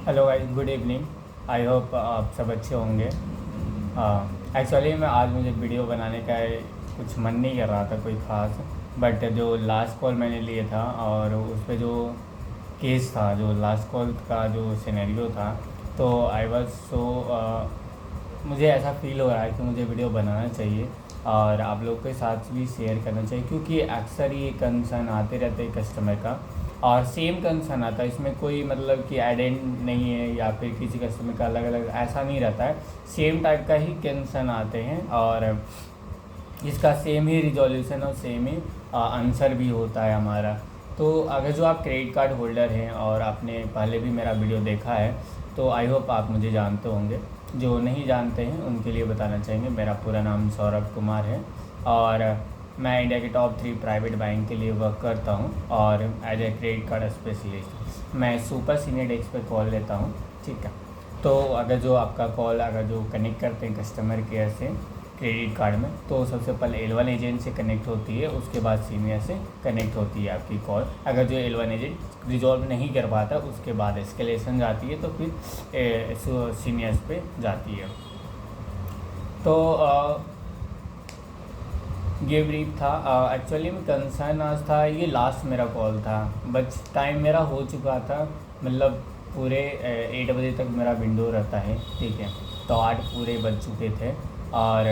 Hello guys, good evening. I hope आप सब अच्छे होंगे। एक्चुअली मैं आज मुझे वीडियो बनाने का कुछ मन नहीं कर रहा था कोई ख़ास, बट जो लास्ट कॉल मैंने लिए था और उस पे जो केस था, जो लास्ट कॉल का जो सिनेरियो था, तो आई वाज सो मुझे ऐसा फ़ील हो रहा है कि मुझे वीडियो बनाना चाहिए और आप लोग के साथ भी शेयर करना चाहिए, क्योंकि अक्सर ये कंसर्न आते रहते हैं कस्टमर का और सेम कंसर्न आता है। इसमें कोई मतलब कि आइडेंट नहीं है या फिर किसी कस्टमर का अलग अलग ऐसा नहीं रहता है। सेम टाइप का ही कंसर्न आते हैं और इसका सेम ही रिजोल्यूशन और सेम ही आंसर भी होता है हमारा। तो अगर जो आप क्रेडिट कार्ड होल्डर हैं और आपने पहले भी मेरा वीडियो देखा है तो आई होप आप मुझे जानते होंगे। जो नहीं जानते हैं उनके लिए बताना चाहेंगे, मेरा पूरा नाम सौरभ कुमार है और मैं इंडिया के टॉप 3 प्राइवेट बैंक के लिए वर्क करता हूँ और as a credit card specialist मैं सुपर सीनियर डेस्क पे कॉल लेता हूँ। ठीक है, तो अगर जो आपका कॉल अगर जो कनेक्ट करते हैं कस्टमर केयर से क्रेडिट कार्ड में, तो सबसे पहले L1 एजेंट से कनेक्ट होती है, उसके बाद सीनियर से कनेक्ट होती है आपकी कॉल। अगर जो L1 एजेंट रिजॉल्व नहीं कर पाता उसके बाद एस्केलेशन जाती है, तो फिर सीनियर्स पे जाती है। तो ये ब्रीफ था। एक्चुअली में कंसर्न आज था, ये लास्ट मेरा कॉल था, बट टाइम मेरा हो चुका था, मतलब पूरे 8 बजे तक मेरा विंडो रहता है। ठीक है, तो 8 पूरे बज चुके थे और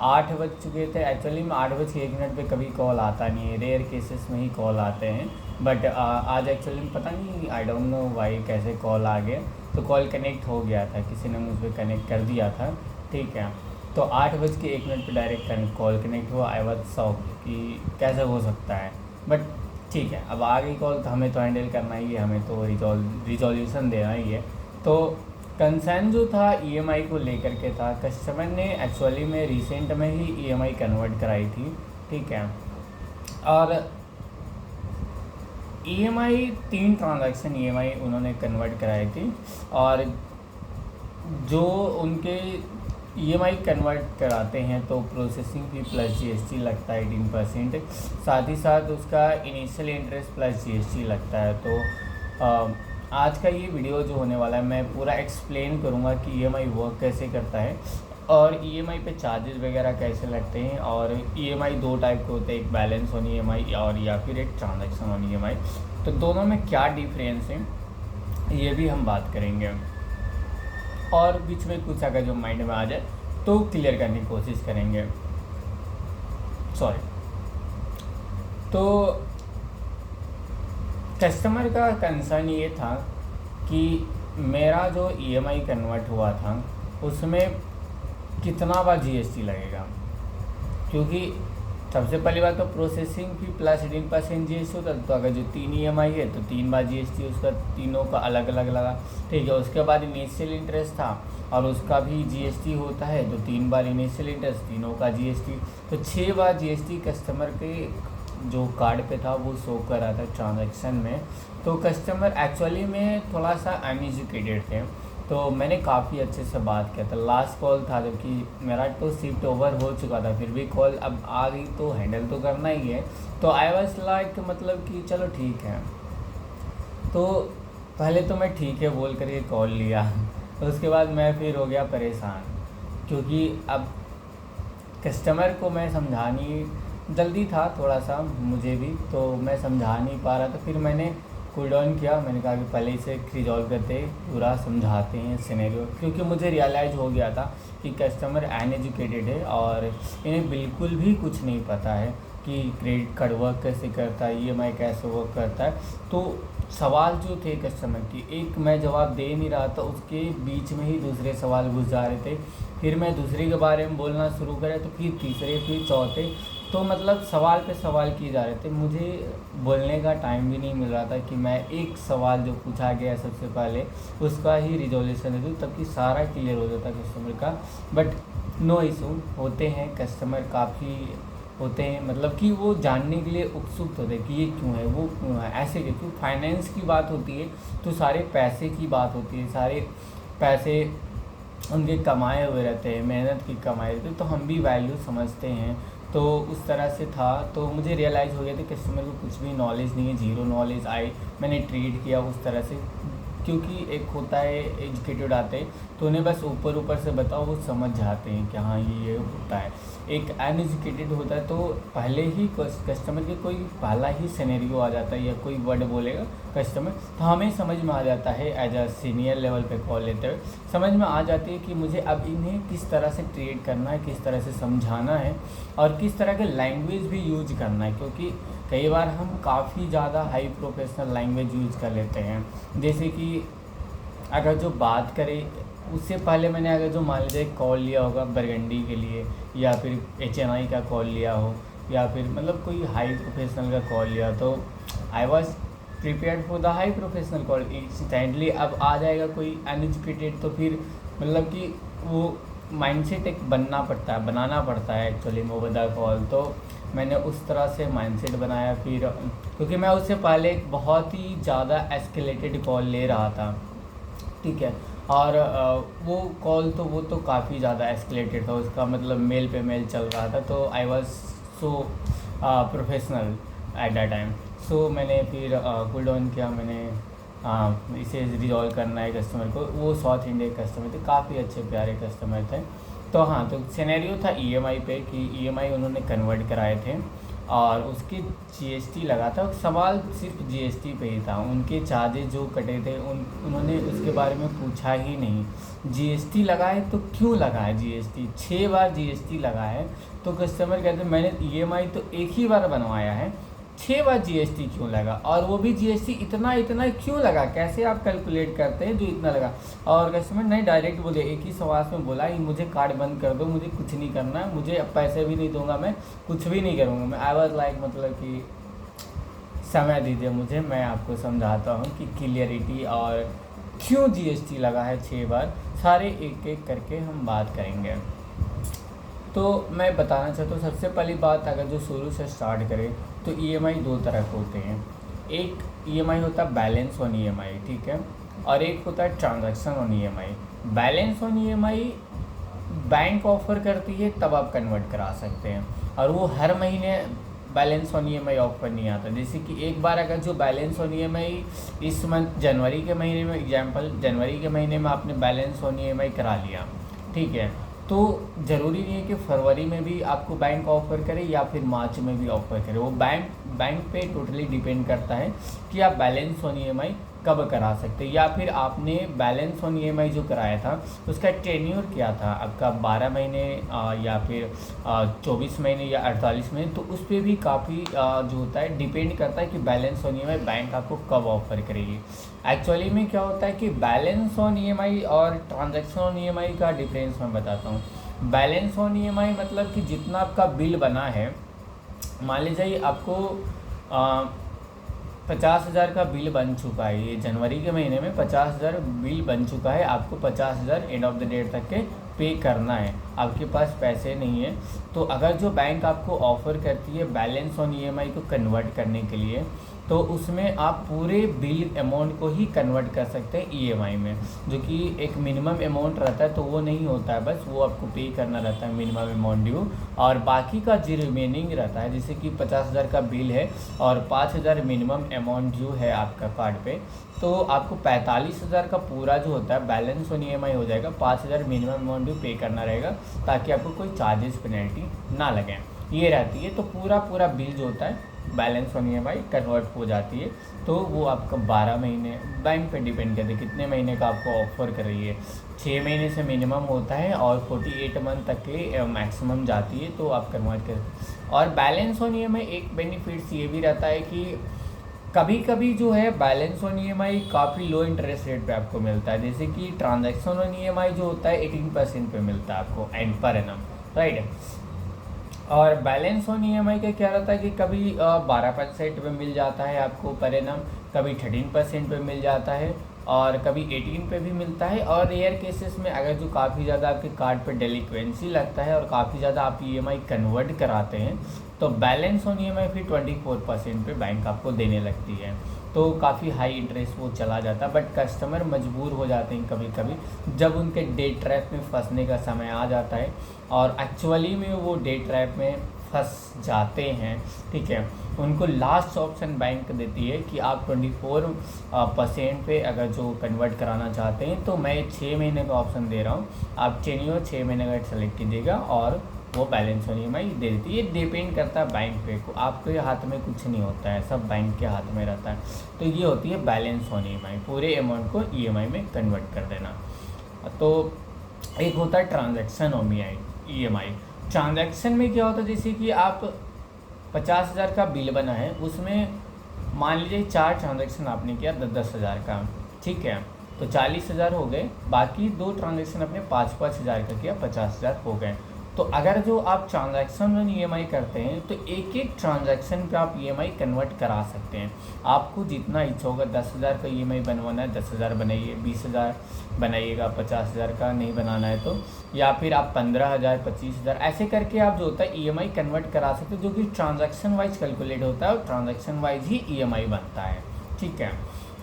8 बज चुके थे। एक्चुअली में 8:01 पे कभी कॉल आता नहीं है, रेयर केसेस में ही कॉल आते हैं, बट आज एक्चुअली में पता नहीं, आई डोंट नो वाई कैसे कॉल आ गया। तो कॉल कनेक्ट हो गया था, किसी ने मुझ पर कनेक्ट कर दिया था। ठीक है, तो 8:01 पे डायरेक्ट कॉल कनेक्ट हुआ। आई वाज शॉक कि कैसे हो सकता है, बट ठीक है, अब आ गई कॉल तो हमें तो हैंडल करना ही है, हमें तो रिजोल्यूशन देना ही है। तो कंसर्न जो था ईएमआई को लेकर के था। कस्टमर ने एक्चुअली में रिसेंट में ही ईएमआई कन्वर्ट कराई थी। ठीक है, और ईएमआई 3 ट्रांजैक्शन ईएमआई उन्होंने कन्वर्ट कराई थी और जो उनके ईएमआई कन्वर्ट कराते हैं तो प्रोसेसिंग फ़ी प्लस जीएसटी लगता है 18%, साथ ही साथ उसका इनिशियल इंटरेस्ट प्लस जीएसटी लगता है। तो आज का ये वीडियो जो होने वाला है मैं पूरा एक्सप्लेन करूँगा कि ईएमआई वर्क कैसे करता है और ईएमआई पे चार्जेस वगैरह कैसे लगते हैं। और ईएमआई 2 टाइप के होते हैं, एक बैलेंस ऑन ईएमआई और या फिर एक ट्रांजैक्शन ऑन ईएमआई। तो दोनों में क्या डिफरेंस है ये भी हम बात करेंगे और बीच में कुछ अगर जो माइंड में आ जाए तो क्लियर करने की कोशिश करेंगे। सॉरी। तो कस्टमर का कंसर्न ये था कि मेरा जो ईएमआई कन्वर्ट हुआ था उसमें कितना बार जीएसटी लगेगा, क्योंकि सबसे पहली बात तो प्रोसेसिंग फी प्लस 18% जीएसटी होता है। तो अगर जो 3 ईएमआई है तो 3 बार जीएसटी उसका तीनों का अलग अलग लगा। ठीक है, उसके बाद इनिशियल इंटरेस्ट था और उसका भी जीएसटी होता है, तो 3 बार इनिशियल इंटरेस्ट, तीनों का जीएसटी, तो 6 बार जीएसटी कस्टमर के जो कार्ड पे था वो शो कर रहा था ट्रांजैक्शन में। तो कस्टमर एक्चुअली में थोड़ा सा अनएजुकेटेड थे, तो मैंने काफ़ी अच्छे से बात किया था। लास्ट कॉल था जबकि मेरा तो शिफ्ट ओवर हो चुका था, फिर भी कॉल अब आ गई तो हैंडल तो करना ही है। तो आई वाज लाइक मतलब कि चलो ठीक है। तो पहले तो मैं ठीक है बोल करके कॉल लिया, तो उसके बाद मैं फिर हो गया परेशान, क्योंकि अब कस्टमर को मैं समझानी जल्दी था थोड़ा सा मुझे भी, तो मैं समझा नहीं पा रहा था। फिर मैंने कूल डाउन किया, मैंने कहा कि पहले इसे रिजॉल्व करते पूरा समझाते हैं सिनेरियो, क्योंकि मुझे रियलाइज़ हो गया था कि कस्टमर अनएजुकेटेड है और इन्हें बिल्कुल भी कुछ नहीं पता है कि क्रेडिट कार्ड वर्क कैसे करता है, ईएमआई कैसे वर्क करता है। तो सवाल जो थे कस्टमर की, एक मैं जवाब दे नहीं रहा था, उसके बीच में ही दूसरे सवाल घुस जा रहे थे, फिर मैं दूसरे के बारे में बोलना शुरू करे तो फिर तीसरे फिर चौथे, तो मतलब सवाल पे सवाल किए जा रहे थे। मुझे बोलने का टाइम भी नहीं मिल रहा था कि मैं एक सवाल जो पूछा गया सबसे पहले उसका ही रिजोल्यूशन दे दूँ, तब कि सारा क्लियर हो जाता कस्टमर का। बट नो इशू, होते हैं कस्टमर काफ़ी होते हैं, मतलब कि वो जानने के लिए उत्सुक होते हैं कि ये क्यों है, वो क्यों है, ऐसे क्यों। फाइनेंस की बात होती है तो सारे पैसे की बात होती है, सारे पैसे उनके कमाए हुए रहते हैं, मेहनत की कमाई रहती है, तो हम भी वैल्यू समझते हैं। तो उस तरह से था, तो मुझे रियलाइज़ हो गया था कस्टमर को कुछ भी नॉलेज नहीं है, ज़ीरो नॉलेज आई। मैंने ट्रीट किया उस तरह से क्योंकि एक होता है एजुकेटेड आते हैं तो उन्हें बस ऊपर ऊपर से बताओ वो समझ जाते हैं कि हाँ ये होता है। एक अनएजुकेटेड होता है तो पहले ही कस्टमर के कोई पहला ही सिनेरियो आ जाता है या कोई वर्ड बोलेगा कस्टमर तो हमें समझ में आ जाता है, एज अ सीनियर लेवल पे कॉल लेते हुए समझ में आ जाती है कि मुझे अब इन्हें किस तरह से ट्रीट करना है, किस तरह से समझाना है और किस तरह के लैंग्वेज भी यूज करना है। क्योंकि कई बार हम काफ़ी ज़्यादा हाई प्रोफेशनल लैंग्वेज यूज कर लेते हैं। जैसे कि अगर जो बात करें उससे पहले मैंने अगर जो मान लीजिए कॉल लिया होगा बरगंडी के लिए या फिर HNI का कॉल लिया हो या फिर मतलब कोई हाई प्रोफेशनल का कॉल लिया तो I was prepared for the high professional call. Instantly अब आ जाएगा कोई अनएजुकेटेड तो फिर मतलब कि वो माइंडसेट एक बनाना पड़ता है एक्चुअली में ओवर द कॉल। तो मैंने उस तरह से माइंडसेट बनाया फिर, क्योंकि मैं उससे पहले एक बहुत ही ज़्यादा एस्केलेटेड कॉल ले रहा था, ठीक है। और वो कॉल तो वो तो काफ़ी ज़्यादा एस्केलेटेड था, उसका मतलब मेल पे मेल चल रहा था। तो I was so professional at that time. So मैंने फिर कूल डाउन किया, मैंने इसे रिजॉल्व करना है कस्टमर को। वो साउथ इंडियन कस्टमर थे, काफ़ी अच्छे प्यारे कस्टमर थे। तो हाँ, तो सिनेरियो था EMI पे कि EMI उन्होंने कन्वर्ट कराए थे और उसकी GST लगा था। सवाल सिर्फ GST पे ही था, उनके चार्जेस जो कटे थे उन्होंने उसके बारे में पूछा ही नहीं। GST लगा है तो क्यों लगा है GST, 6 बार GST लगा है। तो कस्टमर कहते हैं मैंने EMI तो एक ही बार बनवाया है, 6 बार GST क्यों लगा, और वो भी GST इतना क्यों लगा, कैसे आप कैलकुलेट करते हैं जो इतना लगा। और कस्टमर नहीं डायरेक्ट बोले, एक ही सवाल में बोला ही मुझे कार्ड बंद कर दो, मुझे कुछ नहीं करना है, मुझे अब पैसे भी नहीं दूंगा, मैं कुछ भी नहीं करूँगा। मैं आई वॉज लाइक मतलब कि समय दीजिए मुझे, मैं आपको समझाता हूँ कि क्लियरिटी और क्यों GST लगा है 6 बार, सारे एक एक करके हम बात करेंगे। तो मैं बताना चाहता हूँ सबसे पहली बात, अगर जो शुरू से स्टार्ट करें तो EMI 2 तरह के होते हैं। एक EMI होता है बैलेंस ऑन EMI, ठीक है, और एक होता है transaction on EMI। Balance on EMI bank offer करती है तब आप कन्वर्ट करा सकते हैं, और वो हर महीने बैलेंस ऑन EMI ऑफर नहीं आता। जैसे कि एक बार अगर जो बैलेंस ऑन EMI इस मंथ जनवरी के महीने में, एग्जांपल जनवरी के महीने में आपने बैलेंस ऑन EMI करा लिया, ठीक है, तो ज़रूरी नहीं है कि फरवरी में भी आपको बैंक ऑफ़र करे या फिर मार्च में भी ऑफ़र करे। वो बैंक पे टोटली डिपेंड करता है कि आप बैलेंस ऑन EMI कब करा सकते हैं, या फिर आपने बैलेंस ऑन EMI जो कराया था उसका टेन्योर क्या था, आपका 12 महीने या फिर 24 महीने या 48 महीने। तो उस पर भी काफ़ी जो होता है डिपेंड करता है कि बैलेंस ऑन EMI बैंक आपको कब ऑफ़र करेगी। एक्चुअली में क्या होता है कि बैलेंस ऑन EMI और ट्रांजैक्शन ऑन EMI का डिफरेंस मैं बताता हूँ। बैलेंस ऑन EMI मतलब कि जितना आपका बिल बना है, मान लीजिए आपको 50,000 का बिल बन चुका है, ये जनवरी के महीने में 50,000 बिल बन चुका है, आपको 50,000 एंड ऑफ द डेट तक के पे करना है, आपके पास पैसे नहीं है। तो अगर जो बैंक आपको ऑफ़र करती है बैलेंस ऑन EMI को कन्वर्ट करने के लिए, तो उसमें आप पूरे बिल अमाउंट को ही कन्वर्ट कर सकते हैं EMI में, जो कि एक मिनिमम अमाउंट रहता है, तो वो नहीं होता है, बस वो आपको पे करना रहता है मिनिमम अमाउंट ड्यू, और बाकी का जो रिमेनिंग रहता है, जैसे कि 50,000 का बिल है और 5,000 मिनिमम अमाउंट ड्यू है आपका कार्ड पे, तो आपको 45,000 का पूरा जो होता है बैलेंस ऑन EMI हो जाएगा, 5,000 मिनिमम अमाउंट ड्यू पे करना रहेगा ताकि आपको कोई चार्जेस पेनल्टी ना लगे, ये रहती है। तो पूरा बिल जो होता है बैलेंस ऑन EMI कन्वर्ट हो जाती है। तो वो आपका 12 महीने बैंक पे डिपेंड करते हैं कितने महीने का आपको ऑफ़र कर रही है। 6 महीने से मिनिमम होता है और 48 मंथ तक के मैक्सिमम जाती है, तो आप कन्वर्ट कर। और बैलेंस ऑन EMI एक बेनिफिट्स ये भी रहता है कि कभी कभी जो है बैलेंस ऑन EMI काफ़ी लो इंटरेस्ट रेट पे आपको मिलता है, जैसे कि ट्रांजैक्शन ऑन EMI जो होता है 18% पे मिलता है आपको एंड पर एनम, राइट। और बैलेंस ऑन EMI का क्या रहता है कि कभी 12% पे मिल जाता है आपको पर एनम, कभी 13% पे मिल जाता है, और कभी 18 पे भी मिलता है। और रेयर केसेस में अगर जो काफ़ी ज़्यादा आपके कार्ड पे डेलिक्वेंसी लगता है और काफ़ी ज़्यादा आप EMI कन्वर्ट कराते हैं, तो बैलेंस ऑन EMI फिर 24% पे बैंक आपको देने लगती है, तो काफ़ी हाई इंटरेस्ट वो चला जाता है। बट कस्टमर मजबूर हो जाते हैं कभी कभी जब उनके डे ट्रैप में फंसने का समय आ जाता है, और एक्चुअली में वो डे ट्रैप में फंस जाते हैं, ठीक है, उनको लास्ट ऑप्शन बैंक देती है कि आप 24% पे अगर जो कन्वर्ट कराना चाहते हैं तो मैं 6 महीने का ऑप्शन दे रहा हूँ, आप टेन्योर 6 महीने का सेलेक्ट कीजिएगा और वो बैलेंस ऑन EMI दे देती है। ये डिपेंड करता है बैंक पे को, आपके हाथ में कुछ नहीं होता है, सब बैंक के हाथ में रहता है। तो ये होती है बैलेंस ऑन EMI, पूरे अमाउंट को EMI में कन्वर्ट कर देना। तो एक होता है ट्रांजैक्शन ऑन EMI। ट्रांजैक्शन में क्या होता है, जैसे कि आप 50,000 का बिल बना है, उसमें मान लीजिए 4 ट्रांजैक्शन आपने किया 10,000 का, ठीक है, तो 40,000 हो गए, बाकी 2 ट्रांजैक्शन आपने 5,000 का किया, 50,000 हो गए। तो अगर जो आप ट्रांजैक्शन ऑन EMI करते हैं तो एक एक ट्रांजैक्शन पे आप EMI कन्वर्ट करा सकते हैं। आपको जितना इच्छा होगा, 10,000 का EMI बनवाना है 10,000 बनाइए, 20,000 बनाइएगा, 50,000 का नहीं बनाना है तो, या फिर आप 15,000 25,000 ऐसे करके आप जो होता है EMI कन्वर्ट करा सकते हैं, जो कि ट्रांजैक्शन वाइज कैलकुलेट होता है और ट्रांजैक्शन वाइज ही EMI बनता है, ठीक है।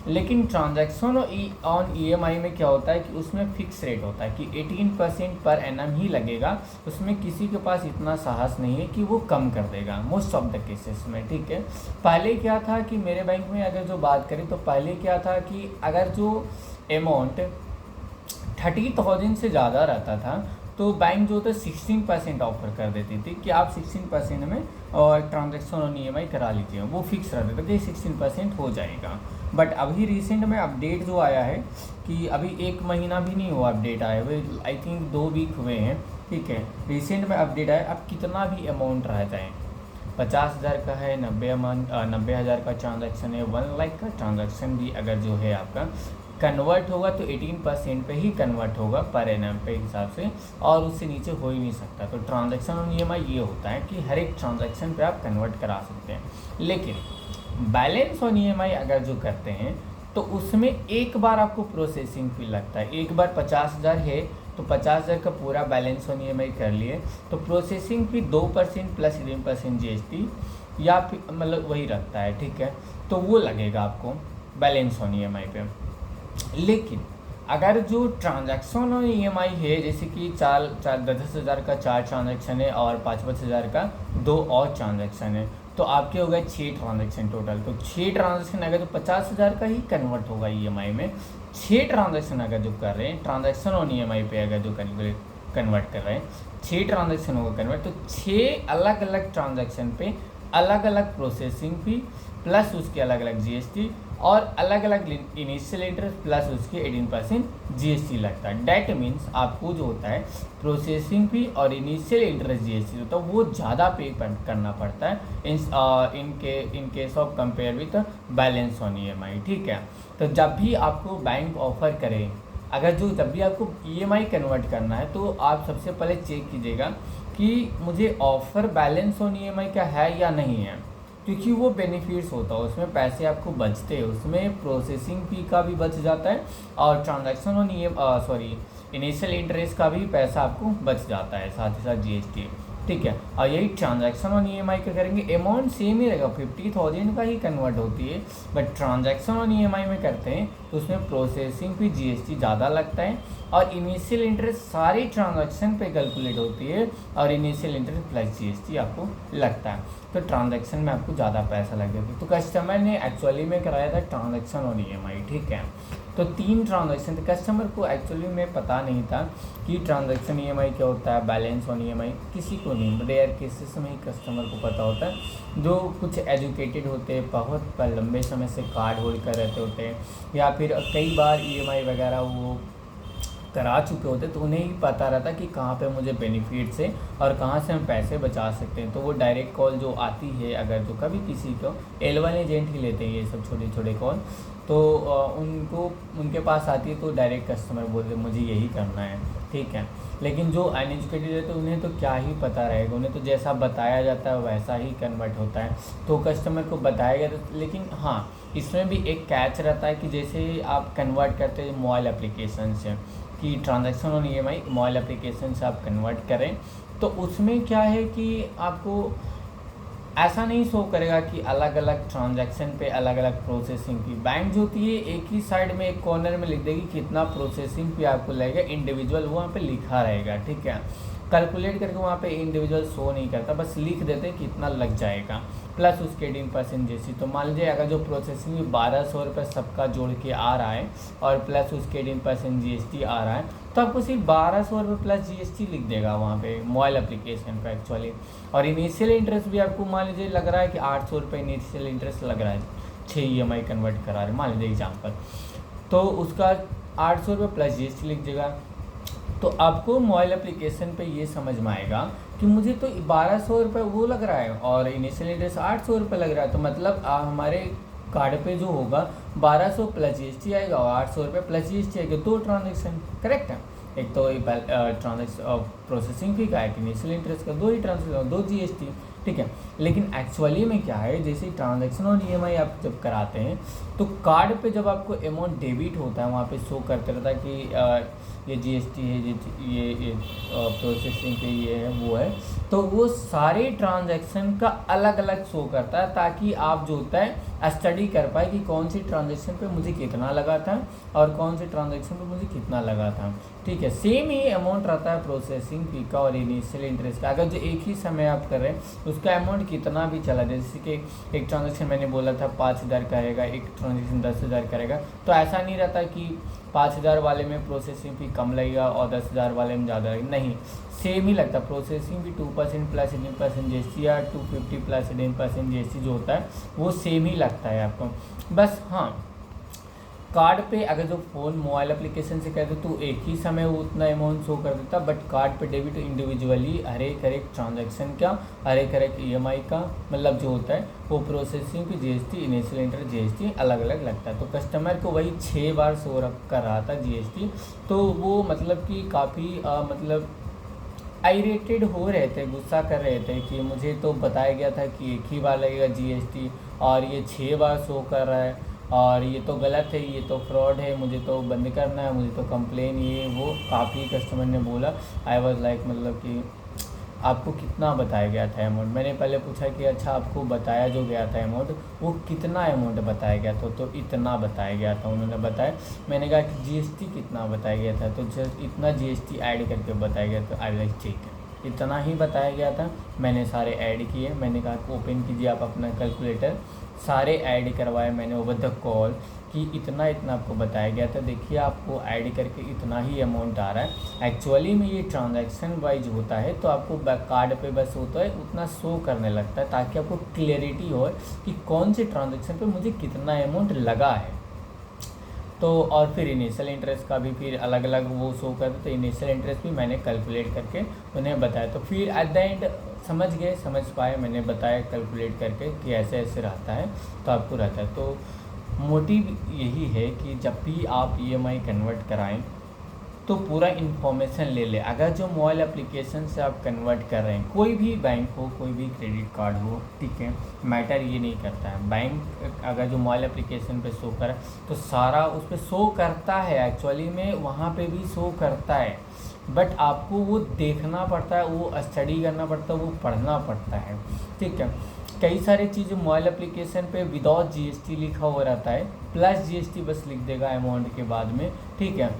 लेकिन ट्रांजैक्शन ऑन EMI में क्या होता है कि उसमें फिक्स रेट होता है कि 18% पर एनम ही लगेगा, उसमें किसी के पास इतना साहस नहीं है कि वो कम कर देगा मोस्ट ऑफ द केसेस में, ठीक है। पहले क्या था कि मेरे बैंक में अगर जो बात करें तो पहले क्या था कि अगर जो अमाउंट 30,000 से ज़्यादा रहता था तो बैंक जो होता है 16% ऑफर कर देती थी कि आप 16% में और ट्रांजैक्शन ऑन EMI करा लीजिए, वो फिक्स रहता था कि 16% हो जाएगा। बट अभी रिसेंट में अपडेट जो आया है कि अभी 1 महीना भी नहीं हुआ अपडेट आया हुए, आई थिंक 2 वीक हुए हैं, ठीक है, रिसेंट में अपडेट आया, अब कितना भी अमाउंट रह जाए, 50,000 का है, 90,000 का ट्रांजैक्शन है, 1 लाख का ट्रांजैक्शन भी अगर जो है आपका कन्वर्ट होगा तो 18% पे ही कन्वर्ट होगा पर एनम पे हिसाब से, और उससे नीचे हो ही नहीं सकता। तो ट्रांजैक्शन ऑन EMI ये होता है कि हर एक ट्रांजैक्शन पे आप कन्वर्ट करा सकते हैं। लेकिन बैलेंस ऑन EMI अगर जो करते हैं तो उसमें एक बार आपको प्रोसेसिंग फी लगता है। एक बार 50,000 है तो 50,000 का पूरा बैलेंस ऑन EMI कर लिए तो प्रोसेसिंग फी 2% प्लस 11% GST या फिर मतलब वही रखता है, ठीक है, तो वो लगेगा आपको बैलेंस ऑन EMI पे। लेकिन अगर जो ट्रांजैक्शन ऑन EMI है, जैसे कि 10,000 का 4 ट्रांजैक्शन है और 5,000 का 2 और ट्रांजैक्शन है, तो आपके हो गए 6 ट्रांजैक्शन टोटल। तो 6 ट्रांजैक्शन अगर तो 50,000 का ही कन्वर्ट होगा EMI में। 6 ट्रांजैक्शन अगर जो कर रहे हैं ट्रांजैक्शन ऑन EMI पे अगर जो कन्वर्ट कर रहे हैं, 6 ट्रांजैक्शन होगा कन्वर्ट, तो 6 अलग अलग ट्रांजैक्शन पे अलग अलग प्रोसेसिंग फी प्लस उसके अलग अलग GST और अलग अलग इनिशियल इंटरेस्ट प्लस उसके 18% GST लगता है। डैट मीन्स आपको जो होता है प्रोसेसिंग फी और इनिशियल इंटरेस्ट GST होता है वो ज़्यादा पे करना पड़ता है in case of compare with balance on EMI, ठीक है। तो जब भी आपको बैंक ऑफर करे, अगर जो जब भी आपको EMI कन्वर्ट करना है तो आप सबसे पहले चेक कीजिएगा कि मुझे ऑफ़र बैलेंस ऑन EMI का है या नहीं है, क्योंकि वो बेनिफिट्स होता है, उसमें पैसे आपको बचते हैं, उसमें प्रोसेसिंग फी का भी बच जाता है और ट्रांजैक्शन ऑन इनिशियल इंटरेस्ट का भी पैसा आपको बच जाता है, साथ ही साथ GST, ठीक है। और यही ट्रांजैक्शन ऑन EMI का करेंगे, अमाउंट सेम ही रहेगा, 50,000 का ही कन्वर्ट होती है, बट ट्रांजैक्शन ऑन EMI में करते हैं तो उसमें प्रोसेसिंग फी GST ज़्यादा लगता है और इनिशियल इंटरेस्ट सारी ट्रांजैक्शन पे कैलकुलेट होती है और इनिशियल इंटरेस्ट प्लस GST आपको लगता है, तो ट्रांजैक्शन में आपको ज़्यादा पैसा लगेगा। तो कस्टमर ने एक्चुअली में कराया था ट्रांजैक्शन ऑन EMI, ठीक है। तो 3 ट्रांजैक्शन थे, कस्टमर को एक्चुअली में पता नहीं था कि ट्रांजैक्शन EMI क्या होता है, बैलेंस ऑन EMI किसी को नहीं, रेयर केसेस में ही कस्टमर को पता होता है, जो कुछ एजुकेटेड होते हैं, बहुत लंबे समय से कार्ड होल्ड कर रहते होते हैं या फिर कई बार EMI वगैरह वो करा चुके होते, तो उन्हें ही पता रहता कि कहाँ पे मुझे बेनिफिट्स है और कहाँ से हम पैसे बचा सकते हैं। तो वो डायरेक्ट कॉल जो आती है, अगर जो कभी किसी को L1 एजेंट ही लेते हैं ये सब छोटे छोटे कॉल, तो उनको उनके पास आती है तो डायरेक्ट कस्टमर बोलते मुझे यही करना है, ठीक है। लेकिन जो अनएजुकेटेड रहते हैं उन्हें तो क्या ही पता रहेगा, उन्हें तो जैसा बताया जाता है वैसा ही कन्वर्ट होता है, तो कस्टमर को बताया गया था। लेकिन हाँ, इसमें भी एक कैच रहता है कि जैसे आप कन्वर्ट करते हैं मोबाइल एप्लीकेशन से, कि transaction on EMI mobile application से आप कन्वर्ट करें, तो उसमें क्या है कि आपको ऐसा नहीं शो करेगा कि अलग अलग ट्रांजैक्शन पे अलग अलग प्रोसेसिंग फी। बैंक जो होती है एक ही साइड में एक कॉर्नर में लिख देगी कितना प्रोसेसिंग फी आपको लगेगा, इंडिविजुअल वहाँ पे लिखा रहेगा, ठीक है। कैलकुलेट करके वहाँ पे इंडिविजुअल शो नहीं करता, बस लिख देते कि इतना लग जाएगा प्लस उसके 18% जीएसटी। तो मान लीजिए अगर जो प्रोसेसिंग में 1200 रुपये सबका जोड़ के आ रहा है और प्लस उसके 18% जीएसटी आ रहा है, तो आपको सिर्फ 1200 रुपये प्लस जीएसटी लिख देगा वहाँ पे मोबाइल एप्लीकेशन का एक्चुअली। और इनिशियल इंटरेस्ट भी आपको मान लीजिए लग रहा है कि 800 रुपये इनिशियल इंटरेस्ट लग रहा है, 6 EMI कन्वर्ट करा रहे मान लीजिए एग्जाम्पल, तो उसका 800 रुपये प्लस जीएसटी लिख देगा। तो आपको मोबाइल एप्लीकेशन पे ये समझ में आएगा कि मुझे तो 1200 रुपये वो लग रहा है और इनिशियल इंटरेस्ट 800 रुपये लग रहा है, तो मतलब हमारे कार्ड पे जो होगा 1200 प्लस जीएसटी आएगा और 800 रुपये प्लस जीएसटी आएगा, 2 ट्रांजेक्शन करेक्ट है। एक तो ट्रांजेक्शन प्रोसेसिंग फी का, एक इनिशियल इंटरेस्ट का, 2 ही ट्रांजेक्शन 2 जीएसटी, ठीक है। लेकिन एक्चुअली में क्या है, जैसे ट्रांजैक्शन और ईएमआई आप जब कराते हैं तो कार्ड पे जब आपको अमाउंट डेबिट होता है वहाँ पे शो करते रहता है कि ये जीएसटी है, ये प्रोसेसिंग पे ये है वो है, तो वो सारे ट्रांजैक्शन का अलग अलग शो करता है ताकि आप जो होता है स्टडी कर पाए कि कौन सी ट्रांजैक्शन पे मुझे कितना लगा था और कौन सी ट्रांजैक्शन पे मुझे कितना लगा था, ठीक है। सेम ही अमाउंट रहता है प्रोसेसिंग फी का और इनिशियल इंटरेस्ट का। अगर जो एक ही समय आप कर रहे हैं उसका अमाउंट कितना भी चला, जैसे कि एक ट्रांजैक्शन मैंने बोला था 5000 करेगा, एक ट्रांजैक्शन 10,000 करेगा, तो ऐसा नहीं रहता कि 5000 वाले में प्रोसेसिंग फी कम लगेगा और 10,000 वाले में ज़्यादा लगेगा, नहीं, सेम ही लगता है। प्रोसेसिंग भी 2% प्लस 18% जीएसटी या 250 प्लस 18% जीएसटी जो होता है वो सेम ही लगता है आपको। बस हाँ, कार्ड पे अगर जो फ़ोन मोबाइल एप्लीकेशन से कहते तो एक ही समय वो उतना अमाउंट शो कर देता, बट कार्ड पे डेबिट इंडिविजुअली हर एक ट्रांजैक्शन का, हर एक EMI का मतलब जो होता है वो प्रोसेसिंग की जीएसटी, इनिशियल इंटरेस्ट जीएसटी अलग अलग लगता है। तो कस्टमर को वही 6 बार शो कर रहा था जीएसटी, तो वो मतलब कि काफ़ी मतलब आइरेटेड हो रहे थे, गुस्सा कर रहे थे कि मुझे तो बताया गया था कि एक ही बार लगेगा जीएसटी और ये 6 बार शो कर रहा है और ये तो गलत है, ये तो फ्रॉड है, मुझे तो बंद करना है, मुझे तो कंप्लेन ये वो काफ़ी कस्टमर ने बोला। आई वाज लाइक मतलब कि आपको कितना बताया गया था अमाउंट। मैंने पहले पूछा कि अच्छा आपको बताया जो गया था अमाउंट वो कितना अमाउंट बताया गया था, तो इतना बताया गया था उन्होंने बताया। मैंने कहा कि जीएसटी कितना बताया गया था, तो जस्ट इतना जीएसटी ऐड करके बताया गया, तो आई लाइक ठीक है, इतना ही बताया गया था। मैंने सारे ऐड किए, मैंने कहा ओपन कीजिए आप अपना कैलकुलेटर, सारे ऐड करवाए मैंने ओवर द कॉल कि इतना आपको बताया गया था, देखिए आपको ऐड करके इतना ही अमाउंट आ रहा है। एक्चुअली में ये ट्रांजैक्शन वाइज होता है, तो आपको कार्ड पे बस होता है उतना शो करने लगता है ताकि आपको क्लियरिटी हो कि कौन से ट्रांजैक्शन पे मुझे कितना अमाउंट लगा है। तो और फिर इनिशियल इंटरेस्ट का भी फिर अलग अलग वो शो करते, तो इनिशियल इंटरेस्ट भी मैंने कैलकुलेट करके उन्हें बताया। तो फिर एट द एंड समझ पाए, मैंने बताया कैलकुलेट करके कि ऐसे ऐसे रहता है, तो आपको रहता है। तो मोटिव यही है कि जब भी आप EMI कन्वर्ट कराएं तो पूरा इन्फॉर्मेशन ले लें। अगर जो मोबाइल एप्लीकेशन से आप कन्वर्ट कर रहे हैं, कोई भी बैंक हो, कोई भी क्रेडिट कार्ड हो, ठीक है, मैटर ये नहीं करता है। बैंक अगर जो मोबाइल एप्लीकेशन पे शो करे तो सारा उस पर शो करता है, एक्चुअली में वहाँ पे भी शो करता है, बट आपको वो देखना पड़ता है, वो स्टडी करना पड़ता है, वो पढ़ना पड़ता है, ठीक है। कई सारी चीज़ें मोबाइल एप्लीकेशन पे विदाउट जीएसटी लिखा हुआ रहता है, प्लस जीएसटी बस लिख देगा अमाउंट के बाद में, ठीक है।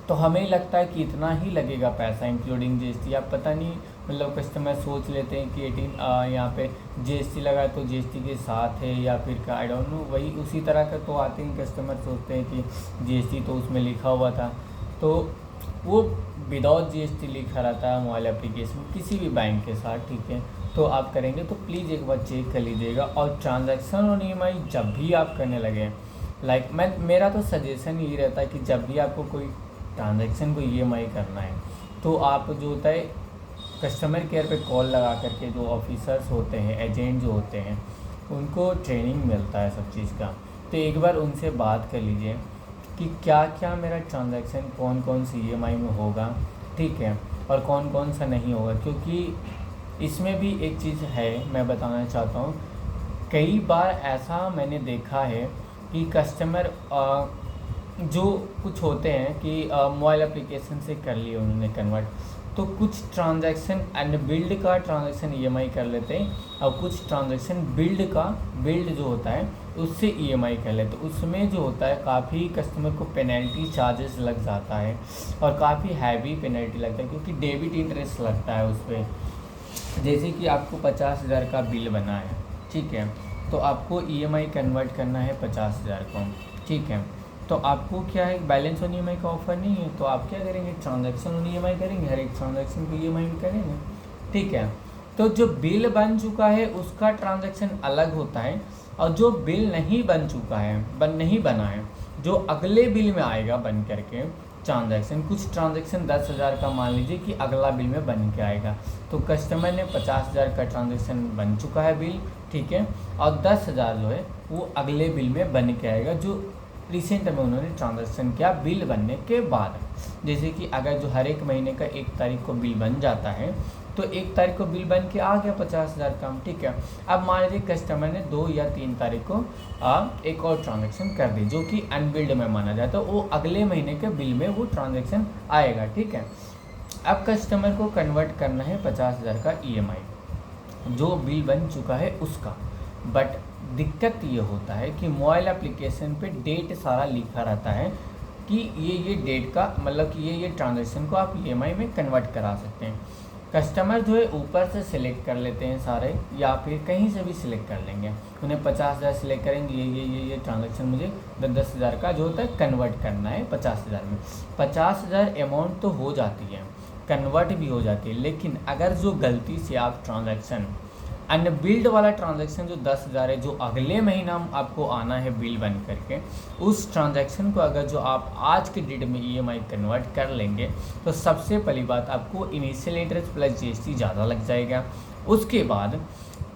तो हमें लगता है कि इतना ही लगेगा पैसा इंक्लूडिंग जीएसटी, आप पता नहीं मतलब कस्टमर सोच लेते हैं कि 18 यहाँ पे जीएसटी लगा तो जीएसटी के साथ है या फिर आई डोंट नो, वही उसी तरह का तो आते हैं कस्टमर सोचते हैं कि जीएसटी तो उसमें लिखा हुआ था, तो वो विदाउट जीएसटी लिखा रहता है मोबाइल एप्लीकेशन किसी भी बैंक के साथ, ठीक है। तो आप करेंगे तो प्लीज़ एक बार चेक कर लीजिएगा। और ट्रांजैक्शन और EMI जब भी आप करने लगे, लाइक मेरा तो सजेशन यही रहता है कि जब भी आपको कोई ट्रांजैक्शन को EMI करना है तो आप जो होता है कस्टमर केयर पे कॉल लगा करके, जो ऑफिसर्स होते हैं, एजेंट जो होते हैं, उनको ट्रेनिंग मिलता है सब चीज़ का, तो एक बार उनसे बात कर लीजिए कि क्या क्या मेरा ट्रांजैक्शन कौन कौन सी EMI में होगा, ठीक है, और कौन कौन सा नहीं होगा। क्योंकि इसमें भी एक चीज़ है मैं बताना चाहता हूँ, कई बार ऐसा मैंने देखा है कि कस्टमर जो कुछ होते हैं कि मोबाइल एप्लीकेशन से कर लिए उन्होंने कन्वर्ट, तो कुछ ट्रांजैक्शन अनबिल्ड का ट्रांजैक्शन EMI कर लेते हैं और कुछ ट्रांजैक्शन बिल्ड जो होता है उससे ईएमआई कर ले, तो उसमें जो होता है काफ़ी कस्टमर को पेनल्टी चार्जेस लग जाता है और काफ़ी हैवी पेनल्टी लगता है, क्योंकि डेबिट इंटरेस्ट लगता है उस पर। जैसे कि आपको 50,000 का बिल बना है, ठीक है, तो आपको ईएमआई कन्वर्ट करना है 50,000 को, ठीक है। तो आपको क्या है, बैलेंस ऑन ईएमआई का ऑफर नहीं है, तो आप क्या करेंगे, ट्रांजैक्शन ऑन ईएमआई करेंगे, हर एक ट्रांजैक्शन को ईएमआई में करेंगे, ठीक है। तो जो बिल बन चुका है उसका ट्रांजैक्शन अलग होता है, और जो बिल नहीं बन चुका है, नहीं बना है, जो अगले बिल में आएगा बन करके ट्रांजैक्शन, कुछ ट्रांजैक्शन 10,000 का मान लीजिए कि अगला बिल में बन के आएगा, तो कस्टमर ने 50,000 का ट्रांजैक्शन बन चुका है बिल, ठीक है, और 10,000 जो है वो अगले बिल में बन के आएगा, जो रिसेंट में उन्होंने ट्रांजैक्शन किया बिल बनने के बाद। जैसे कि अगर जो हर एक महीने का 1 तारीख को बिल बन जाता है, तो 1 तारीख को बिल बन के आ गया 50,000 का, ठीक है। अब मान लीजिए कस्टमर ने 2 या 3 तारीख को एक और ट्रांजैक्शन कर दी, जो कि अनबिल्ड में माना जाता है, तो वो अगले महीने के बिल में वो ट्रांजैक्शन आएगा, ठीक है। अब कस्टमर को कन्वर्ट करना है 50,000 का ईएमआई जो बिल बन चुका है उसका, बट दिक्कत ये होता है कि मोबाइल एप्लीकेशन पे डेट सारा लिखा रहता है कि ये डेट का, मतलब कि ये ट्रांजैक्शन को आप ईएमआई में कन्वर्ट करा सकते हैं। कस्टमर जो है ऊपर से सिलेक्ट कर लेते हैं सारे, या फिर कहीं से भी सिलेक्ट कर लेंगे, उन्हें 50,000 सिलेक्ट करेंगे, ये ट्रांजैक्शन मुझे 10,000 का जो होता है कन्वर्ट करना है 50,000 में। 50,000 अमाउंट तो हो जाती है, कन्वर्ट भी हो जाती है, लेकिन अगर जो गलती से आप ट्रांजैक्शन अनबिल्ड वाला ट्रांजैक्शन जो 10,000 है, जो अगले महीना आपको आना है बिल बन करके, उस ट्रांजैक्शन को अगर जो आप आज के डेट में ईएमआई कन्वर्ट कर लेंगे, तो सबसे पहली बात आपको इनिशियल इंटरेस्ट प्लस जीएसटी ज़्यादा लग जाएगा। उसके बाद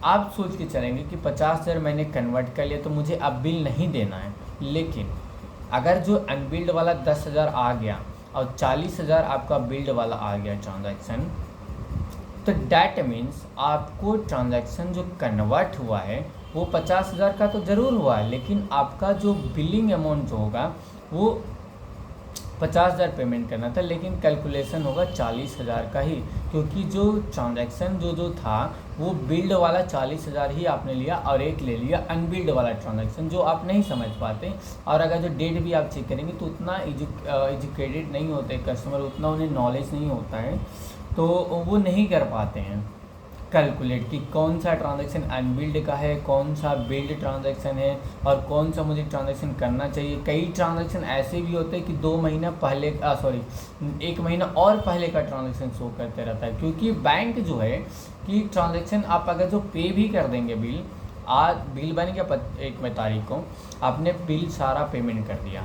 आप सोच के चलेंगे कि 50,000 मैंने कन्वर्ट कर लिया तो मुझे अब बिल नहीं देना है, लेकिन अगर जो अनबिल्ड वाला 10,000 आ गया और 40,000 आपका बिल्ड वाला आ गया ट्रांजैक्शन, तो डैट मीन्स आपको ट्रांजैक्शन जो कन्वर्ट हुआ है वो 50,000 का तो ज़रूर हुआ है, लेकिन आपका जो बिलिंग अमाउंट जो होगा वो 50,000 पेमेंट करना था, लेकिन कैलकुलेशन होगा 40,000 का ही, क्योंकि जो ट्रांजैक्शन जो था वो बिल्ड वाला 40,000 ही आपने लिया और एक ले लिया अनबिल्ड वाला ट्रांजैक्शन जो आप नहीं समझ पाते। और अगर जो डेट भी आप चेक करेंगे तो उतना एजुकेटेड नहीं होते कस्टमर, उतना उन्हें नॉलेज नहीं होता है, तो वो नहीं कर पाते हैं कैलकुलेट कि कौन सा ट्रांजैक्शन अनबिल्ड का है, कौन सा बिल्ड ट्रांजैक्शन है, और कौन सा मुझे ट्रांजैक्शन करना चाहिए। कई ट्रांजैक्शन ऐसे भी होते हैं कि 2 महीना पहले 1 महीना और पहले का ट्रांजैक्शन शो करते रहता है, क्योंकि बैंक जो है कि ट्रांजैक्शन आप अगर जो पे भी कर देंगे बिल, आज बिल बन गया 1 तारीख को, आपने बिल सारा पेमेंट कर दिया,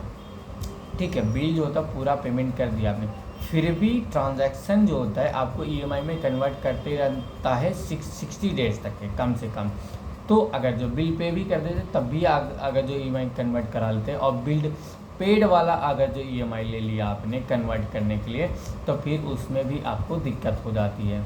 ठीक है, बिल जो होता है पूरा पेमेंट कर दिया आपने, फिर भी ट्रांजैक्शन जो होता है आपको ईएमआई में कन्वर्ट करते रहता है 60 डेज तक है कम से कम। तो अगर जो बिल पे भी कर देते तब भी अगर जो ईएमआई कन्वर्ट करा लेते हैं, और बिल्ड पेड वाला अगर जो ईएमआई ले लिया आपने कन्वर्ट करने के लिए, तो फिर उसमें भी आपको दिक्कत हो जाती है,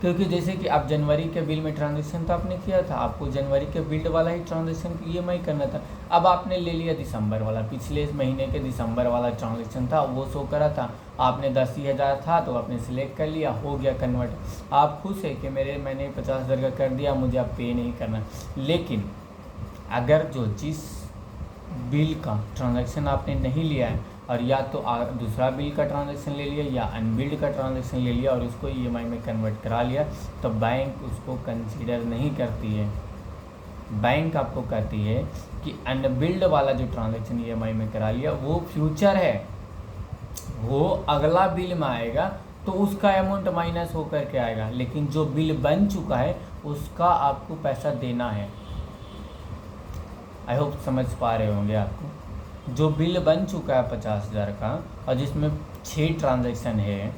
क्योंकि जैसे कि आप जनवरी के बिल में ट्रांजैक्शन तो आपने किया था, आपको जनवरी के बिल्ड वाला ही ट्रांजैक्शन ईएमआई करना था। अब आपने ले लिया दिसंबर वाला, पिछले महीने के दिसंबर वाला ट्रांजैक्शन था वो शो करा था, आपने 10,000 था तो आपने सिलेक्ट कर लिया, हो गया कन्वर्ट। आप खुश है कि मैंने 50,000 का कर दिया, मुझे अब पे नहीं करना। लेकिन अगर जो जिस बिल का ट्रांजैक्शन आपने नहीं लिया है, और या तो दूसरा बिल का ट्रांजैक्शन ले लिया या अनबिल्ड का ट्रांजैक्शन ले लिया और उसको ईएमआई में कन्वर्ट करा लिया, तो बैंक उसको कंसीडर नहीं करती है। बैंक आपको कहती है कि अनबिल्ड वाला जो ट्रांजैक्शन ईएमआई में करा लिया वो फ्यूचर है, वो अगला बिल में आएगा तो उसका अमाउंट माइनस होकर के आएगा, लेकिन जो बिल बन चुका है उसका आपको पैसा देना है। आई होप समझ पा रहे होंगे आपको। जो बिल बन चुका है 50,000 का और जिसमें 6 ट्रांजैक्शन है,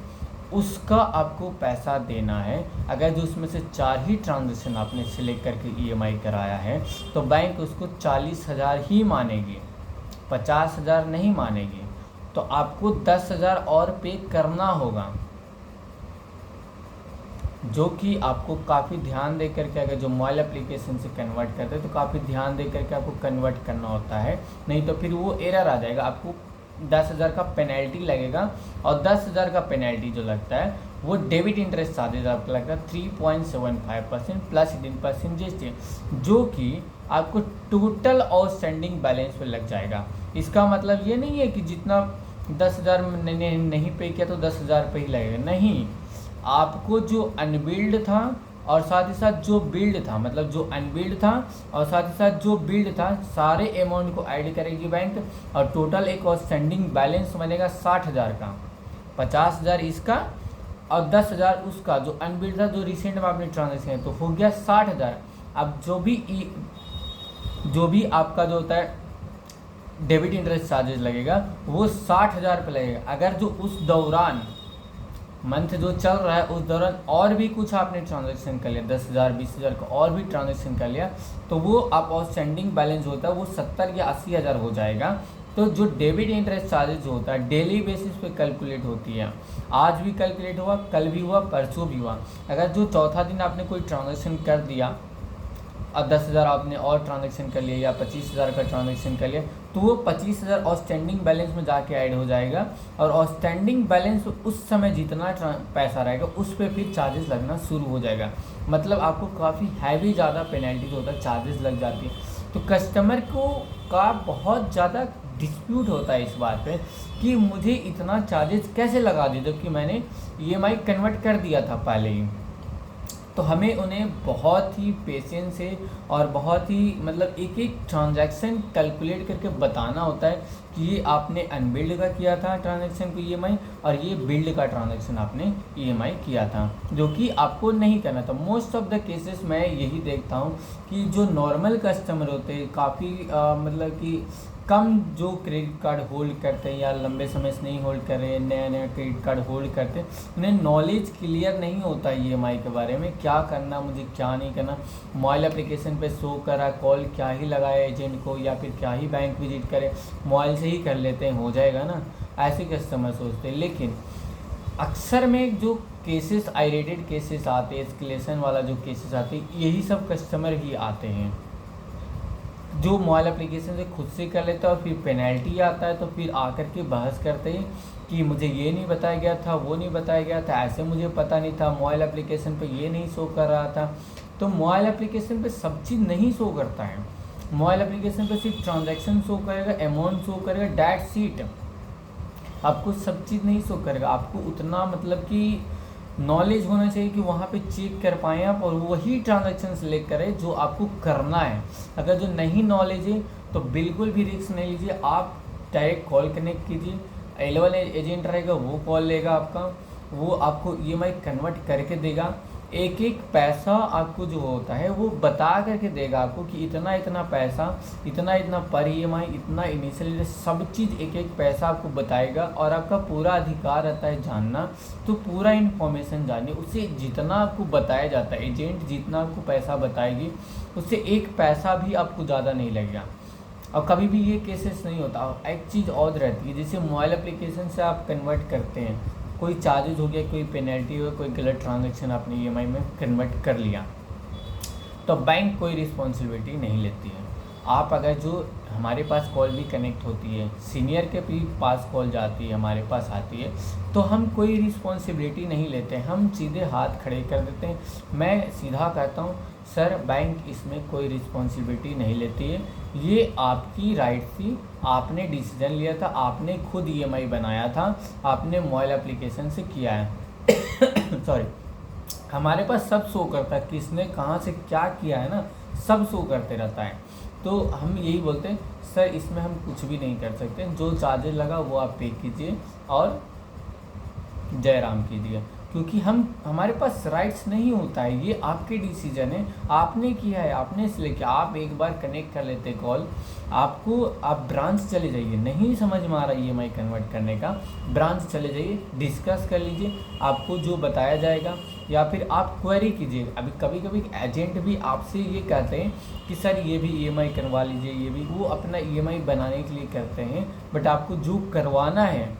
उसका आपको पैसा देना है। अगर जो उसमें से 4 ही ट्रांजैक्शन आपने सिलेक्ट करके ईएमआई कराया है, तो बैंक उसको 40,000 ही मानेगी, 50,000 नहीं मानेगी। तो आपको 10,000 और पे करना होगा, जो कि आपको काफ़ी ध्यान दे करके, अगर जो मोबाइल एप्लीकेशन से कन्वर्ट करते हैं तो काफ़ी ध्यान दे करके आपको कन्वर्ट करना होता है, नहीं तो फिर वो एरर आ जाएगा, आपको 10,000 का पेनल्टी लगेगा। और 10,000 का पेनल्टी जो लगता है वो डेबिट इंटरेस्ट चार्जेज आपका लगता है 3.75% प्लस 18% जीएसटी, जो कि आपको टोटल आउटस्टैंडिंग बैलेंस पे लग जाएगा। इसका मतलब ये नहीं है कि जितना 10,000 नहीं पे किया तो 10,000 पे ही लगेगा, नहीं, आपको जो अनबिल्ड था और साथ ही साथ जो बिल्ड था, मतलब जो अनबिल्ड था और साथ ही साथ जो बिल्ड था, सारे अमाउंट को ऐड करेगी बैंक और टोटल एक आउटस्टैंडिंग बैलेंस बनेगा 60,000 का, 50,000 इसका और 10,000 उसका जो अनबिल्ड था, जो रिसेंट में आपने ट्रांजेक्शन है, तो हो गया 60,000। अब जो भी आपका जो होता है डेबिट इंटरेस्ट चार्जेस लगेगा वो 60,000 पे लगेगा। अगर जो उस दौरान मंथ जो चल रहा है उस दौरान और भी कुछ आपने ट्रांजैक्शन कर लिया, 10,000 20,000 का और भी ट्रांजैक्शन कर लिया, तो वो आप आउटस्टैंडिंग बैलेंस होता है वो 70 या 80,000 हो जाएगा। तो जो डेबिट इंटरेस्ट चार्जेज जो होता है डेली बेसिस पे कैलकुलेट होती है, आज भी कैलकुलेट हुआ, कल भी हुआ, परसों भी हुआ। अगर जो चौथा दिन आपने कोई ट्रांजैक्शन कर दिया और 10,000 आपने और ट्रांजैक्शन कर लिया या 25,000 का ट्रांजैक्शन कर लिया, तो वो 25,000 आउटस्टैंडिंग बैलेंस में जाके ऐड हो जाएगा और आउटस्टैंडिंग बैलेंस उस समय जितना पैसा रहेगा उस पर फिर चार्जेस लगना शुरू हो जाएगा। मतलब आपको काफ़ी हैवी ज़्यादा पेनल्टीज होता है, चार्जेस लग जाती है। तो कस्टमर को का बहुत ज़्यादा डिस्प्यूट होता है इस बात पे कि मुझे इतना चार्जेस कैसे लगा दिए जबकि मैंने EMI कन्वर्ट कर दिया था पहले ही। तो हमें उन्हें बहुत ही पेशेंस से और बहुत ही मतलब एक एक ट्रांजैक्शन कैलकुलेट करके बताना होता है कि ये आपने अनबिल्ड का किया था ट्रांजैक्शन को EMI और ये बिल्ड का ट्रांजैक्शन आपने EMI किया था, जो कि आपको नहीं करना था। मोस्ट ऑफ द केसेस मैं यही देखता हूँ कि जो नॉर्मल कस्टमर होते हैं काफ़ी मतलब कि कम जो क्रेडिट कार्ड होल्ड करते हैं या लंबे समय से नहीं होल्ड कर रहे हैं, नया नया क्रेडिट कार्ड होल्ड करते हैं, उन्हें नॉलेज क्लियर नहीं होता EMI के बारे में, क्या करना मुझे क्या नहीं करना। मोबाइल एप्लीकेशन पे शो करा, कॉल क्या ही लगाए एजेंट को या फिर क्या ही बैंक विजिट करे, मोबाइल से ही कर लेते हैं, हो जाएगा ना, ऐसे कस्टमर सोचते हैं। लेकिन अक्सर में जो केसेस आइरेटेड केसेस आते हैं, एस्केलेशन वाला जो केसेस आते हैं, यही सब कस्टमर ही आते हैं जो मोबाइल एप्लीकेशन से खुद से कर लेता है और फिर पेनल्टी आता है तो फिर आकर के बहस करते हैं कि मुझे ये नहीं बताया गया था, वो नहीं बताया गया था, ऐसे मुझे पता नहीं था, मोबाइल एप्लीकेशन पे ये नहीं शो कर रहा था। तो मोबाइल एप्लीकेशन पे सब चीज़ नहीं शो करता है। मोबाइल एप्लीकेशन पे सिर्फ ट्रांजैक्शन शो करेगा, अमाउंट शो करेगा, डेट शीट, आपको सब चीज़ नहीं शो करेगा। आपको उतना मतलब कि नॉलेज होना चाहिए कि वहाँ पे चेक कर पाएँ आप और वही ट्रांजैक्शन सेलेक्ट करें जो आपको करना है। अगर जो नहीं नॉलेज है तो बिल्कुल भी रिस्क नहीं लीजिए, आप डायरेक्ट कॉल कनेक्ट कीजिए, अवेलेबल एजेंट रहेगा वो कॉल लेगा आपका, वो आपको EMI कन्वर्ट करके देगा। एक एक पैसा आपको जो होता है वो बता करके देगा आपको कि इतना इतना पैसा, इतना इतना पर EMI, इतना इनिशियल, सब चीज़ एक एक पैसा आपको बताएगा और आपका पूरा अधिकार रहता है जानना। तो पूरा इन्फॉर्मेशन जानिए, उससे जितना आपको बताया जाता है, एजेंट जितना आपको पैसा बताएगी उससे एक पैसा भी आपको ज़्यादा नहीं लगेगा। और कभी भी ये केसेस नहीं होता। एक चीज़ और रहती है, जैसे मोबाइल एप्लीकेशन से आप कन्वर्ट करते हैं, कोई चार्जेज हो गया, कोई पेनल्टी हो, कोई गलत ट्रांजैक्शन आपने EMI में कन्वर्ट कर लिया, तो बैंक कोई रिस्पॉन्सिबिलिटी नहीं लेती है। आप अगर जो हमारे पास कॉल भी कनेक्ट होती है, सीनियर के भी पास कॉल जाती है, हमारे पास आती है, तो हम कोई रिस्पॉन्सिबिलिटी नहीं लेते हैं, हम सीधे हाथ खड़े कर देते हैं। मैं सीधा कहता हूँ सर बैंक इसमें कोई रिस्पॉन्सिबिलिटी नहीं लेती है, ये आपकी राइट थी, आपने डिसीजन लिया था, आपने खुद EMI बनाया था, आपने मोबाइल एप्लीकेशन से किया है सॉरी, हमारे पास सब शो करता है, किसने कहाँ से क्या किया है ना, सब शो करते रहता है। तो हम यही बोलते हैं सर इसमें हम कुछ भी नहीं कर सकते, जो चार्जेस लगा वो आप पे कीजिए और जय राम कीजिए, क्योंकि हमारे पास राइट्स नहीं होता है, ये आपके डिसीजन है, आपने किया है, आपने इसलिए किया। आप एक बार कनेक्ट कर लेते कॉल, आपको आप ब्रांच चले जाइए, नहीं समझ में आ रहा EMI कन्वर्ट करने का, ब्रांच चले जाइए, डिस्कस कर लीजिए, आपको जो बताया जाएगा, या फिर आप क्वेरी कीजिए। अभी कभी कभी एजेंट भी आपसे ये कहते हैं कि सर ये भी EMI करवा लीजिए, ये भी, वो अपना EMI बनाने के लिए करते हैं, बट आपको जो करवाना है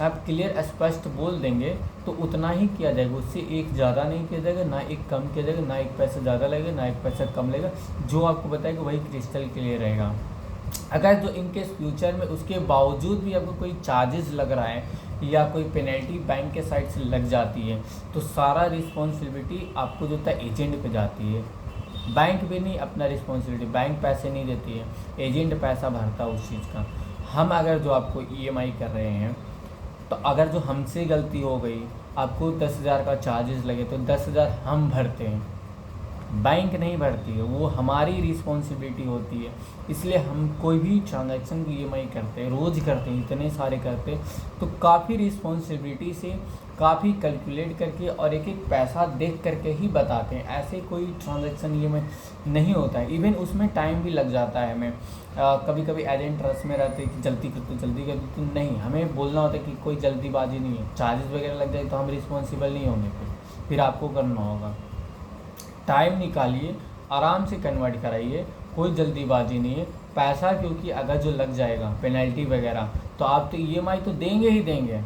आप क्लियर स्पष्ट बोल देंगे तो उतना ही किया जाएगा, उससे एक ज़्यादा नहीं किया जाएगा, ना एक कम किया जाएगा, ना एक पैसा ज़्यादा लगेगा, ना एक पैसा कम लगेगा, जो आपको बताएगा वही क्रिस्टल क्लियर रहेगा। अगर जो इनकेस फ्यूचर में उसके बावजूद भी आपको कोई चार्जेस लग रहा है या कोई पेनल्टी बैंक के साइड से लग जाती है, तो सारा रिस्पॉन्सिबिलिटी आपको जो होता है एजेंट पे जाती है। बैंक भी नहीं, अपना रिस्पॉन्सिबिलिटी, बैंक पैसे नहीं देती है, एजेंट पैसा भरता है उस चीज़ का। हम अगर जो आपको ईएमआई कर रहे हैं, तो अगर जो हमसे गलती हो गई, आपको 10,000 का चार्जेस लगे, तो 10,000 हम भरते हैं, बैंक नहीं भरती है, वो हमारी रिस्पॉन्सिबिलिटी होती है। इसलिए हम कोई भी ट्रांजैक्शन की ईएमआई करते हैं, रोज़ करते हैं, इतने सारे करते हैं, तो काफ़ी रिस्पॉन्सिबिलिटी से, काफ़ी कैलकुलेट करके और एक एक पैसा देख करके ही बताते हैं। ऐसे कोई ट्रांजैक्शन ईएमआई नहीं होता है। इवन उसमें टाइम भी लग जाता है हमें। कभी कभी एजेंट रस में रहते हैं कि जल्दी कर दो जल्दी कर दो, तो नहीं, हमें बोलना होता है कि कोई जल्दीबाजी नहीं है, चार्जेस वगैरह लग जाए तो हम रिस्पॉन्सिबल नहीं होंगे, फिर आपको करना होगा। टाइम निकालिए, आराम से कन्वर्ट कराइए, कोई जल्दीबाजी नहीं है। पैसा क्योंकि अगर जो लग जाएगा पेनल्टी वगैरह, तो आप तो ईएमआई तो देंगे ही देंगे,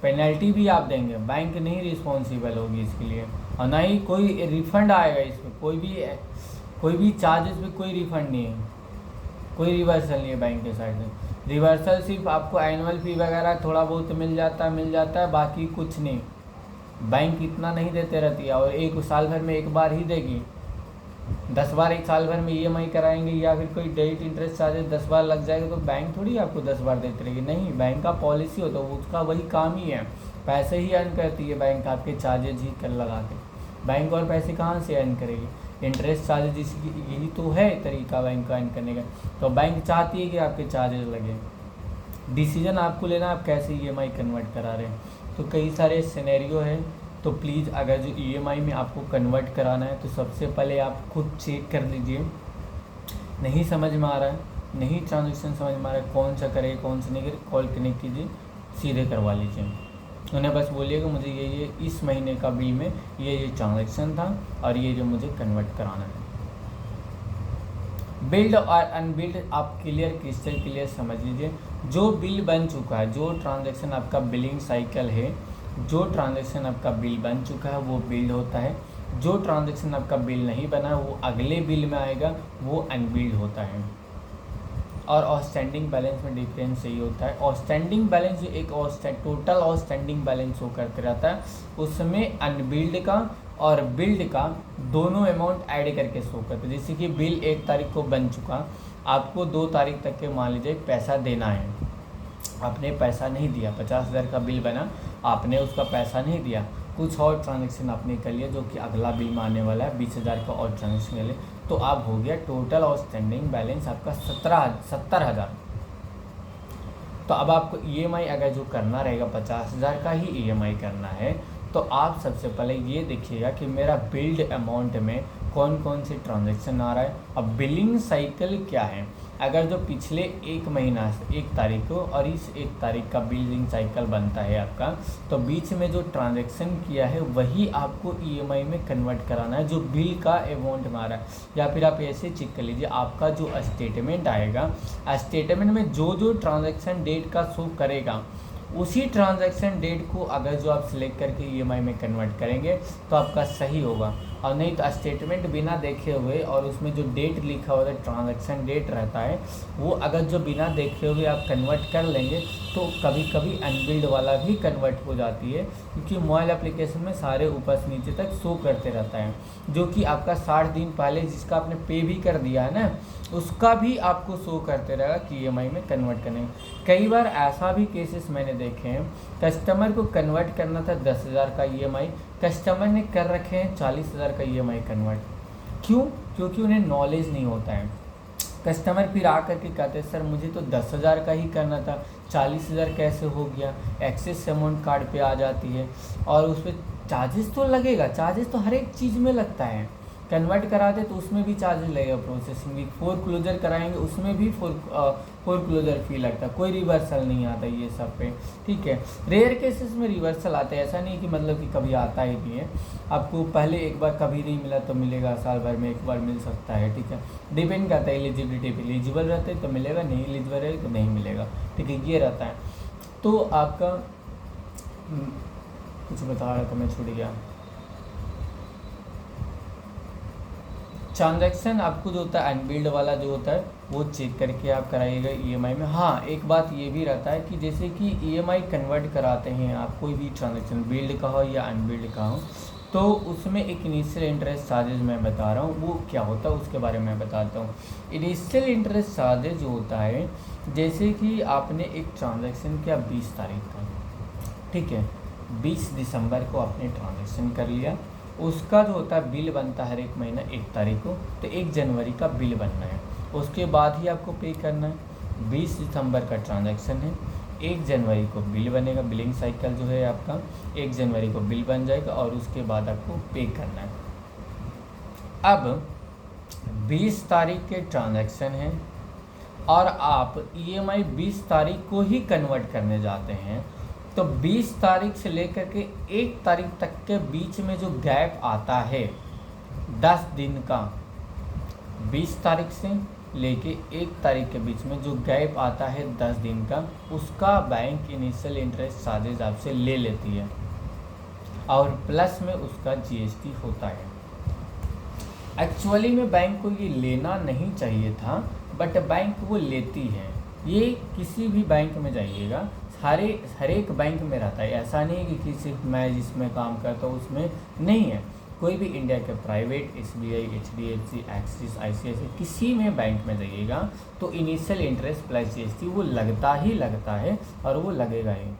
पेनल्टी भी आप देंगे, बैंक नहीं रिस्पॉन्सिबल होगी इसके लिए, और ना ही कोई रिफ़ंड आएगा इसमें। कोई भी चार्जेस पे कोई रिफ़ंड नहीं है, कोई रिवर्सल नहीं है बैंक के साइड से। रिवर्सल सिर्फ आपको एनुअल फ़ी वगैरह थोड़ा बहुत मिल जाता है, बाकी कुछ नहीं। बैंक इतना नहीं देते रहती है, और एक साल भर में एक बार ही देगी। 10 बार एक साल भर में ईएमआई कराएंगे या फिर कोई डेट इंटरेस्ट चार्जेस 10 बार लग जाएगा, तो बैंक थोड़ी आपको 10 बार देती रहेगी। नहीं, बैंक का पॉलिसी होता है, उसका वही काम ही है, पैसे ही अर्न करती है बैंक, आपके चार्जेज ही कर लगा के। बैंक और पैसे कहाँ से अर्न करेगी? इंटरेस्ट चार्जेज, यही तो है तरीका बैंक का अर्न करने का। तो बैंक चाहती है कि आपके चार्जेस लगे। डिसीजन आपको लेना, आप कैसे ईएमआई कन्वर्ट करा रहे हैं। तो कई सारे सिनेरियो हैं, तो प्लीज़ अगर जो ईएमआई में आपको कन्वर्ट कराना है, तो सबसे पहले आप खुद चेक कर लीजिए। नहीं समझ में आ रहा है, नहीं ट्रांजेक्शन समझ में आ रहा है, कौन सा करे कौन सा नहीं करे, कॉल कनेक्ट कीजिए, सीधे करवा लीजिए। उन्हें बस बोलिएगा मुझे ये इस महीने का बिल में ये ट्रांजेक्शन था और ये जो मुझे कन्वर्ट कराना है। बिल्ड और अनबिल्ड आप क्रिस्टल क्लियर समझ लीजिए। जो बिल बन चुका है, जो ट्रांजैक्शन आपका बिलिंग साइकिल है, जो ट्रांजैक्शन आपका बिल बन चुका है वो बिल्ड होता है। जो ट्रांजैक्शन आपका बिल नहीं बना वो अगले बिल में आएगा, वो अनबिल्ड होता है। और आउटस्टैंडिंग बैलेंस में डिफरेंस यही होता है। आउटस्टैंडिंग बैलेंस जो एक टोटल आउटस्टैंडिंग बैलेंस शो करते रहता है, उसमें अनबिल्ड का और बिल्ड का दोनों अमाउंट ऐड करके शो करते हैं। जैसे कि बिल 1 तारीख को बन चुका, आपको 2 तारीख तक के मान लीजिए पैसा देना है, आपने पैसा नहीं दिया, 50,000 का बिल बना, आपने उसका पैसा नहीं दिया, कुछ और ट्रांजेक्शन आपने कर लिया जो कि अगला बिल में आने वाला है, 20,000 का और ट्रांजेक्शन कर लिया, तो आप हो गया टोटल आउटस्टैंडिंग बैलेंस आपका 70,000। तो अब आपको ईएमआई अगर जो करना रहेगा 50,000 का ही ईएमआई करना है, तो आप सबसे पहले ये देखिएगा कि मेरा बिल्ड अमाउंट में कौन कौन से ट्रांजैक्शन आ रहा है। अब बिलिंग साइकिल क्या है, अगर जो पिछले 1 महीना से 1 तारीख को और इस 1 तारीख का बिलिंग साइकिल बनता है आपका, तो बीच में जो ट्रांजैक्शन किया है वही आपको ईएमआई में कन्वर्ट कराना है, जो बिल का अमाउंट में आ रहा है। या फिर आप ऐसे चेक कर लीजिए, आपका जो स्टेटमेंट आएगा, स्टेटमेंट में जो जो ट्रांजैक्शन डेट का शो करेगा, उसी ट्रांजैक्शन डेट को अगर जो आप सिलेक्ट करके ईएमआई में कन्वर्ट करेंगे तो आपका सही होगा। और नहीं तो स्टेटमेंट बिना देखे हुए और उसमें जो डेट लिखा होता है, ट्रांजैक्शन डेट रहता है, वो अगर जो बिना देखे हुए आप कन्वर्ट कर लेंगे तो कभी कभी अनबिल्ड वाला भी कन्वर्ट हो जाती है, क्योंकि मोबाइल एप्लीकेशन में सारे ऊपर से नीचे तक शो करते रहता है, जो कि आपका 60 दिन पहले जिसका आपने पे भी कर दिया है ना, उसका भी आपको शो करते रहेगा कि ईएमआई में कन्वर्ट करने। कई बार ऐसा भी केसेस मैंने देखे हैं, कस्टमर को कन्वर्ट करना था 10,000 का ईएमआई, कस्टमर ने कर रखे हैं 40,000 का ईएमआई कन्वर्ट। क्यों? क्योंकि उन्हें नॉलेज नहीं होता है। कस्टमर फिर आकर के कहते हैं सर मुझे तो 10,000 का ही करना था, 40,000 कैसे हो गया? एक्सेस अमाउंट कार्ड पे आ जाती है और उस पर चार्जेस तो लगेगा, चार्जेस तो हर एक चीज़ में लगता है। कन्वर्ट कराते तो उसमें भी चार्जेस लगेगा, प्रोसेसिंग भी, फोर क्लोजर कराएंगे उसमें भी फोर क्लोजर फी लगता है, कोई रिवर्सल नहीं आता ये सब पे, ठीक है। रेयर केसेस में रिवर्सल आता है, ऐसा नहीं कि मतलब कि कभी आता ही नहीं है, आपको पहले एक बार कभी नहीं मिला तो मिलेगा, साल भर में एक बार मिल सकता है, ठीक है। डिपेंड करता है एलिजिबिलिटी पे, एलिजिबल रहते हैं तो मिलेगा, नहीं एलिजिबल रहे तो नहीं मिलेगा, ठीक है, ये रहता है। तो आपका कुछ बता रहा था मैं, छूट गया। ट्रांजैक्शन आपको जो होता है अनबिल्ड वाला जो होता है वो चेक करके आप कराइएगा ईएमआई में। हाँ, एक बात ये भी रहता है कि जैसे कि ईएमआई कन्वर्ट कराते हैं आप, कोई भी ट्रांजैक्शन बिल्ड का हो या अनबिल्ड का हो, तो उसमें एक इनिशियल इंटरेस्ट चार्जेज मैं बता रहा हूँ, वो क्या होता है उसके बारे में बताता हूँ। इनिशियल इंटरेस्ट चार्जेज जो होता है, जैसे कि आपने एक ट्रांजैक्शन किया 20 तारीख का, ठीक है, 20 दिसंबर को आपने ट्रांजैक्शन कर लिया, उसका जो होता है बिल बनता है हर एक महीना 1 तारीख को, तो 1 जनवरी का बिल बनना है, उसके बाद ही आपको पे करना है। 20 दिसंबर का ट्रांजैक्शन है, 1 जनवरी को बिल बनेगा, बिलिंग साइकिल जो है आपका 1 जनवरी को बिल बन जाएगा और उसके बाद आपको पे करना है। अब 20 तारीख के ट्रांजैक्शन है और आप ईएमआई 20 तारीख को ही कन्वर्ट करने जाते हैं, तो 20 तारीख से लेकर के 1 तारीख तक के बीच में जो गैप आता है 10 दिन का, 20 तारीख से लेके 1 तारीख के बीच में जो गैप आता है 10 दिन का, उसका बैंक इनिशियल इंटरेस्ट चार्जेज आपसे ले लेती है और प्लस में उसका जीएसटी होता है। एक्चुअली में बैंक को ये लेना नहीं चाहिए था, बट बैंक वो लेती है। ये किसी भी बैंक में जाइएगा, हर एक बैंक में रहता है, ऐसा नहीं है कि सिर्फ मैं जिसमें काम करता हूँ उसमें नहीं है। कोई भी इंडिया के private, SBI, HDFC, axis, ICICI, किसी में बैंक में जाइएगा तो इनिशियल इंटरेस्ट प्लस जीएसटी वो लगता ही लगता है और वो लगेगा ही।